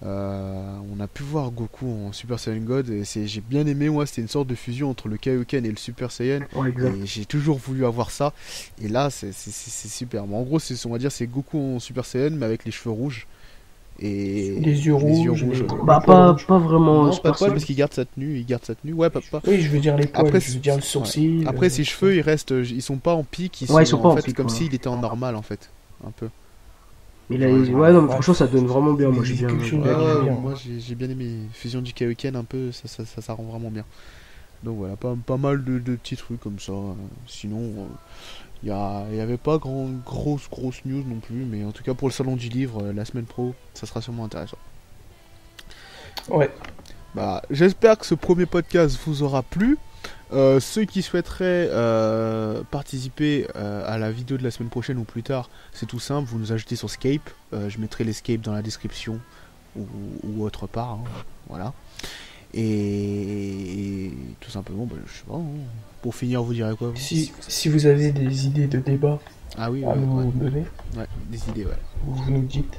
On a pu voir Goku en Super Saiyan God et j'ai bien aimé. Moi, c'était une sorte de fusion entre le Kaioken et le Super Saiyan. Ouais, exact. Et j'ai toujours voulu avoir ça. Et là, c'est super. Mais en gros, on va dire c'est Goku en Super Saiyan mais avec les cheveux rouges et Les yeux rouges, Bah, les poils rouges. pas vraiment non, pas Super de poil Saiyan. parce qu'il garde sa tenue. Ouais, pas. Oui, je veux dire les poils, Après, je veux dire le sourcil. Après, ses cheveux, ils sont pas en pique, Ouais, ils sont pas en en fait pique, comme voilà. s'il était en normal en fait, un peu. Ouais, non, mais franchement, ça donne vraiment bien. Moi, j'ai bien. Quelque chose Ouais, j'aime bien. moi j'ai bien aimé fusion du Kaioken un peu, ça rend vraiment bien. Donc voilà, pas mal de petits trucs comme ça. Sinon, il y avait pas grosse news non plus, mais en tout cas pour le salon du livre, la semaine pro, ça sera sûrement intéressant. Ouais. Bah, j'espère que ce premier podcast vous aura plu. Ceux qui souhaiteraient participer à la vidéo de la semaine prochaine ou plus tard, c'est tout simple, vous nous ajoutez sur Skype. Je mettrai les Skype dans la description ou autre part. Hein, voilà. Et tout simplement, bah, je sais pas. Hein, pour finir, vous direz quoi vous Si vous avez des idées de débat Ah oui, à nous donner, ouais, des idées, ouais. vous nous dites.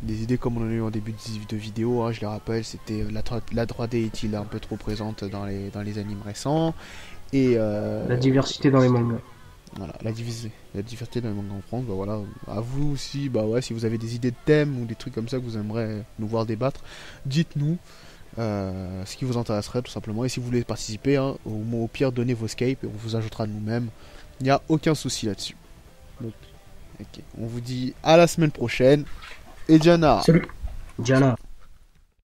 Des idées comme on en a eu en début de vidéo, hein, je les rappelle, c'était la 3D est-il un peu trop présente dans les animes récents et La diversité dans les mangas. voilà, la diversité dans les mangas en France, bah voilà, à vous aussi, bah ouais, si vous avez des idées de thèmes ou des trucs comme ça que vous aimeriez nous voir débattre, dites-nous ce qui vous intéresserait tout simplement, et si vous voulez participer, hein, au pire donnez vos Skype et on vous ajoutera nous-mêmes, il n'y a aucun souci là-dessus. Donc, ok, on vous dit à la semaine prochaine. Et Diana. Salut. Diana.